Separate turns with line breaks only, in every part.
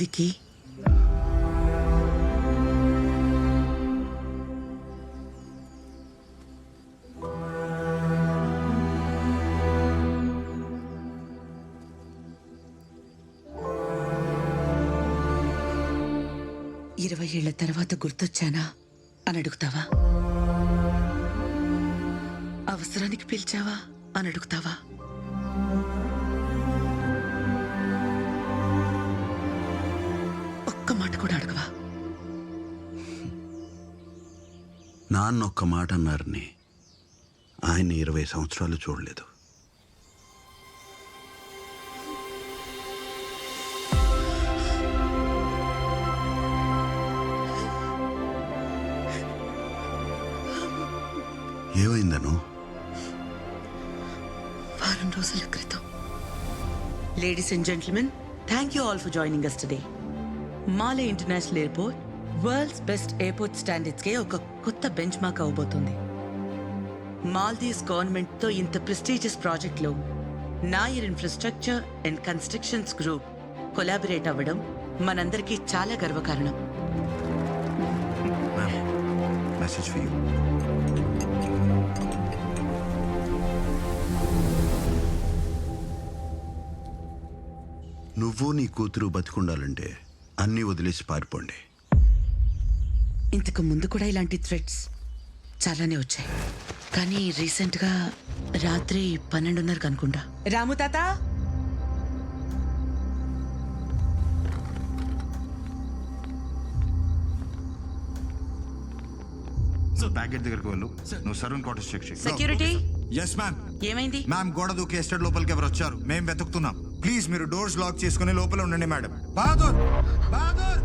Wiki, ఇరవై ఏళ్ల తర్వాత గుర్తొచ్చానా అని అడుగుతావా? అవసరానికి పిలిచావా అని అడుగుతావా? ఒక్క మాట కూడా అడగవా?
నాన్న ఒక్క మాట అన్నారని ఆయన 20 సంవత్సరాలు చూడలేదు. ఏమైందను?
వారం రోజుల క్రితం. Ladies and gentlemen, thank you all for joining us today. Male international airport world's best airport standards కే ఒక కొత్త బెంచ్ మార్క్ అవబోతుంది. మాల్దీవ్స్ గవర్నమెంట్ తో ఇంత ప్రెస్టీజియస్ ప్రాజెక్ట్ లో Nair infrastructure and constructions group collaborate అవ్వడం మనందరికీ చాలా గర్వకారణం.
Message for you. నువ్వు నీ కూతురు బతికుండాలంటే అన్నీ వదిలేసి పారిపోండి.
ఇంతకు ముందు కూడా ఇలాంటి థ్రెట్స్ చాలానే వచ్చాయి, కానీ రీసెంట్ గా రాత్రి 12:30 అనుకుంటా. రాము తాత,
ప్యాకెట్ దగ్గరికి వెళ్ళు. నువ్వు సర్వెంట్ క్వార్టర్స్ చెక్ చేయి.
సెక్యూరిటీ.
Yes ma'am.
ఏమైంది?
మ్యామ్, గోడ దూకి ఎస్టేట్ లోపలికి ఎవరు వచ్చారు? మేము వెతుకుతున్నాం. ప్లీజ్ మీరు డోర్స్ లాక్ చేసుకుని లోపల ఉండండి మేడం. బహదూర్, బహదూర్.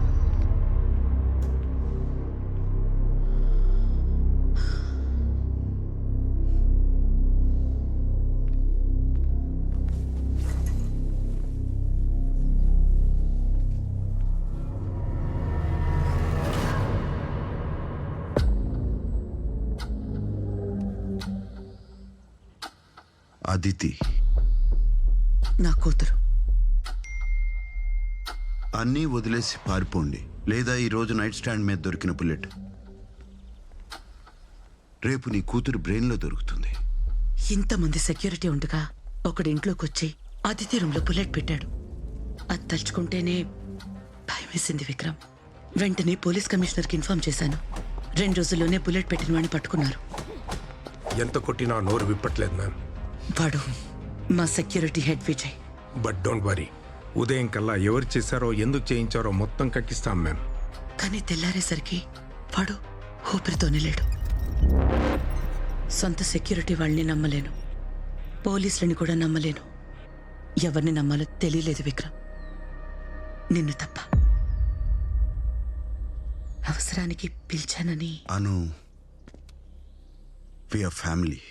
అదితి
నా కూతురు.
అన్నీ వదిలేసి పారిపోండి, లేదా ఈ రోజు నైట్ స్టాండ్ మీద దొరికిన బుల్లెట్ రేపు నీ కూతురు బ్రెయిన్లో దొరుకుతుంది.
ఇంతమంది సెక్యూరిటీ ఉండగా ఒకడి ఇంట్లోకి వచ్చి అతిథి రూమ్ లో బుల్లెట్ పెట్టాడు. అది తలుచుకుంటేనే భయం వేసింది విక్రమ్. వెంటనే పోలీస్ కమిషనర్కి ఇన్ఫార్మ్ చేశాను. 2 రోజుల్లోనే బుల్లెట్ పెట్టిన వాడిని పట్టుకున్నారు.
ఎంత కొట్టినా నోరు విప్పట్లేదు మ్యామ్.
వాడు మా security head Vijay.
But don't worry, ఉదయం కల్లా ఎవరు చేశారో ఎందుకు చేయించారో మొత్తం కక్కిస్తాం మ్యామ్.
కానీ తెల్లారేసరికి వాడు ఊపిరితోనే లేడు. సొంత సెక్యూరిటీ వాళ్ళని నమ్మలేను, పోలీసులని కూడా నమ్మలేను. ఎవరిని నమ్మాలో తెలియలేదు విక్రమ్, నిన్ను తప్ప. అవసరానికి పిలిచానని.
అను, వి ఆర్ ఫ్యామిలీ.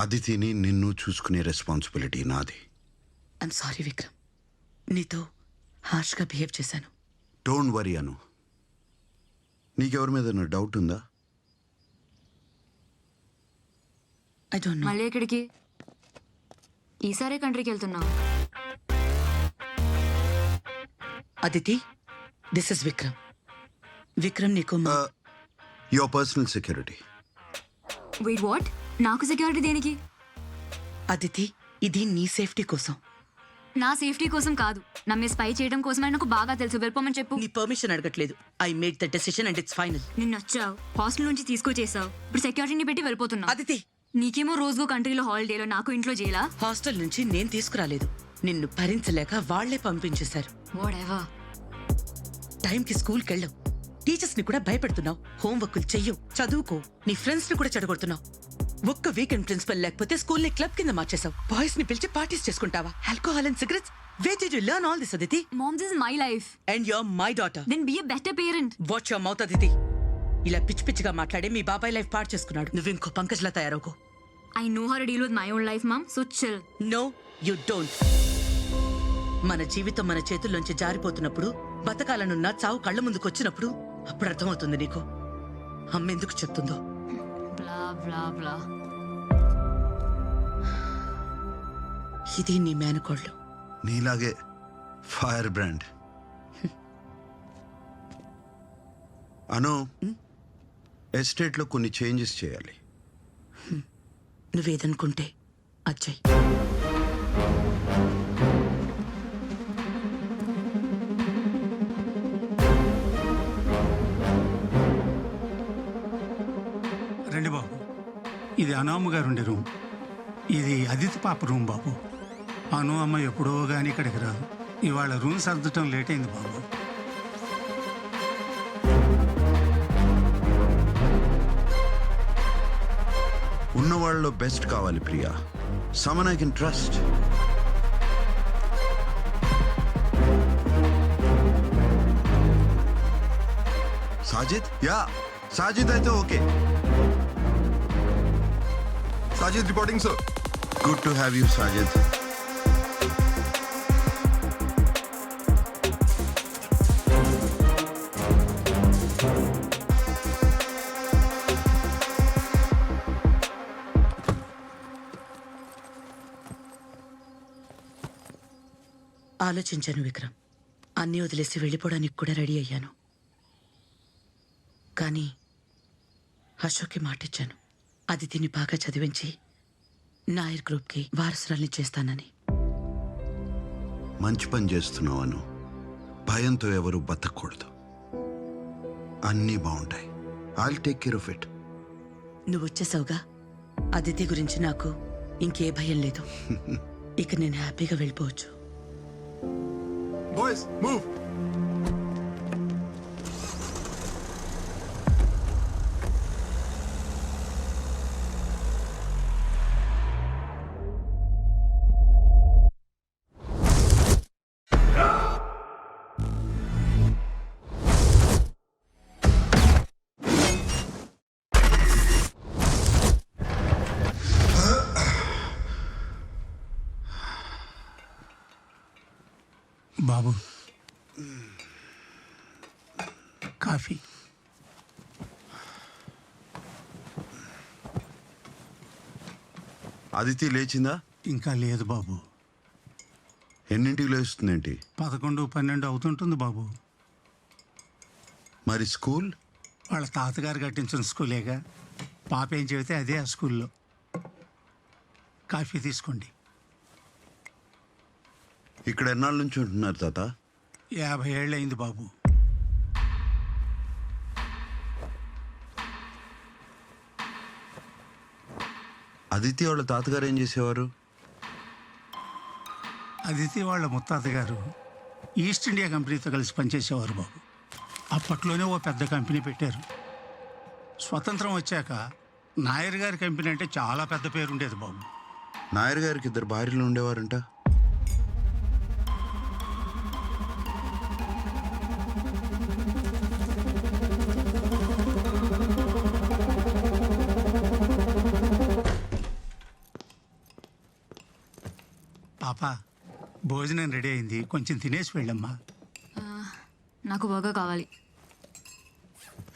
అదితిని నిన్ను చూసుకునే రెస్పాన్సిబిలిటీ నాది.
ఐఎమ్ సారీ విక్రమ్, నీతో హార్ష్గా బిహేవ్ చేశాను.
డోంట్ వరీ అను. నీకెవరి మీద డౌట్ ఉందా?
I don't know.
మళ్ళీ ఎక్కడికి? ఈసారి కంట్రీకి వెళ్తున్నావు?
Aditi, this is Vikram. విక్రమ్ నీకు
your personal security.
Wait, what? నాకు సెక్యూరిటీ దేనికి?
అదితి, ఇది నీ సేఫ్టీ కోసం.
నా సేఫ్టీ కోసం కాదు, నమ్మే స్పై చేయడం కోసం. నాకు బాగా తెలుసు. వెళ్ళిపోమని చెప్పు.
నీ పర్మిషన్ అడగట్లేదు. I made the decision and it's final.
నిన్ను వచ్చావు, హాస్టల్ నుంచి తీసుకొచ్చేసావు, ఇప్పుడు సెక్యూరిటీని పెట్టి వెళ్ళిపోతున్నావు.
అదితి,
నీకేమో రోజుకో కంట్రీలో హాలిడేలో, నాకు ఇంట్లో జైలా?
హాస్టల్ నుంచి నేను తీసుకురాలేదు, నిన్ను భరించలేక వాళ్లే పంపించేశారు.
వాటెవర్.
టైంకి స్కూల్కి వెళ్ళవు, టీచర్స్ ని కూడా భయపెడుతున్నావు, హోంవర్క్లు చెయ్యవు, చదువుకో, నీ ఫ్రెండ్స్ ని కూడా చెడగొడుతున్నావు. ఒక్క వీకెండ్ ప్రిన్సిపల్ లేకపోతే స్కూల్ ని క్లబ్ కింద మార్చేసావు. బాయ్స్ ని పిలిచి పార్టీస్ చేసుకుంటావా? Alcohol and cigarettes. Where did you learn all this, Aditi?
Mom, this is my life.
And you're my daughter.
Then be a better parent.
Watch your mouth, Aditi. ఇలా పిచ్చి పిచ్చిగా మాట్లాడే మీ బాబాయ్ life పాడు చేసుకున్నాడు. నువ్వు ఇంకో పంకజ్లా తయారవుకో.
I know how to deal with my own life, Mom. So chill.
No, you don't. మన జీవితం మన చేతుల్లోంచి జారిపోతున్నప్పుడు, బతకాలనున్న చావు కళ్ళ ముందుకు వచ్చినప్పుడు అప్పుడు అర్థమవుతుంది నీకు అమ్మ ఎందుకు చెప్తుందో.
Blah, blah, blah.
ఇది నీ మేనకోళ్ళు.
నీలాగే ఫైర్ బ్రాండ్. అను ఎస్టేట్లో కొన్ని చేంజెస్ చేయాలి.
నువ్వేదనుకుంటే అచ్చయ్.
రండి బాబు, ఇది అనామ్మ గారు ఉండే రూమ్, ఇది అదితి పాప రూమ్ బాబు. అను అమ్మ ఎప్పుడో కానీ ఇక్కడికి రాదు. ఇవాళ రూమ్ సర్దటం లేట్ అయింది బాబు.
ఉన్న వాళ్ళలో బెస్ట్ కావాలి Priya. Someone I can trust. Sajid? Yeah, Sajid అయితే okay.
Sajid reporting sir.
Good to have you Sajid.
ఆలోచించాను విక్రమ్. అన్నీ వదిలేసి వెళ్ళిపోవడానికి కూడా రెడీ అయ్యాను. కానీ అశోక్కి మాటిచ్చాను, అదితిని బాగా చదివించి నాయర్ గ్రూప్కి వారసురాల్ని చేస్తానని.
మంచి పని చేస్తున్నావు అను. భయంతో ఎవరు బతకూడదు. అన్నీ బాగుంటాయి. I'll take care of it.
నువ్వు వచ్చేసావుగా, అదితి గురించి నాకు ఇంకే భయం లేదు. ఇక నేను హ్యాపీగా వెళ్ళిపోవచ్చు.
Boys move.
బాబు, కాఫీ.
అదితి లేచిందా?
ఇంకా లేదు బాబు.
ఎన్నింటికి లేస్తుందేంటి?
11, 12 అవుతుంటుంది బాబు.
మరి స్కూల్?
వాళ్ళ తాతగారు కట్టించిన స్కూలేగా. పాప ఏం చెబితే అదే ఆ స్కూల్లో. కాఫీ తీసుకోండి.
ఇక్కడ ఎన్నాళ్ళ నుంచి ఉంటున్నారు తాత?
50 ఏళ్ళు అయింది బాబు.
అదితి వాళ్ళ తాతగారు ఏం చేసేవారు?
అదితి వాళ్ళ ముత్తాతగారు ఈస్ట్ ఇండియా కంపెనీతో కలిసి పనిచేసేవారు బాబు. అప్పట్లోనే ఓ పెద్ద కంపెనీ పెట్టారు. స్వతంత్రం వచ్చాక నాయర్ గారి కంపెనీ అంటే చాలా పెద్ద పేరు ఉండేది బాబు.
నాయర్ గారికి 2 భార్యలు ఉండేవారంట.
పాప, భోజనం రెడీ అయింది, కొంచెం తినేసి వెళ్ళమ్మా.
నాకు బర్గర్ కావాలి.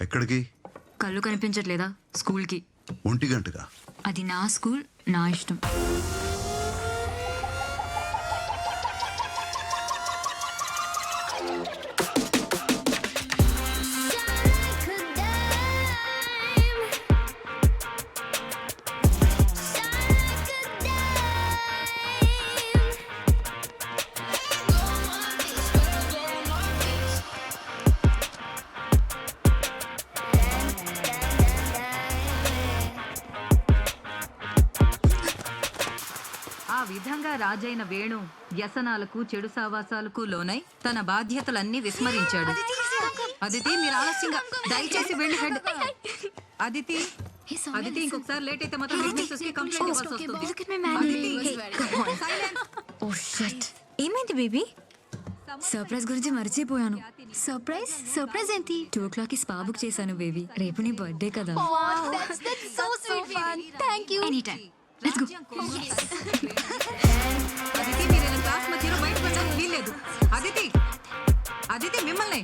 ఎక్కడికి?
కళ్ళు కనిపించట్లేదా? స్కూల్కి.
1 గంటగా?
అది నా స్కూల్, నా ఇష్టం.
ఆ విధంగా రాజైన వేణు వ్యసనాలకు, చెడు సావాసాలకు లోనై తన బాధ్యతలన్నీ విస్మరించాడు. అదితి, మీరు ఆలస్యంగా, దయచేసి వెళ్ళి హెడ్. అదితి, అదితి, ఇంకొకసారి లేట్ అయితే మాత్రం హెడ్ మిస్ట్రెస్ కి కంప్లైంట్ ఇవ్వాల్సి వస్తుంది.
ఏమైంది బేబీ? సర్ప్రైజ్ గురించి మర్చిపోయాను.
సర్ప్రైజ్? సర్ప్రైజ్ ఏంటి?
2 o'clock కి స్పా బుక్ చేశాను బేబీ. రేపు నీ బర్త్డే కదా.
That's so fun. Thank you.
Anytime. Let's go.
Aditi, మీరు క్లాస్ మధ్యలో బయటకు వచ్చాను వీల్లేదు. అదితి, అదితి, మిమ్మల్ని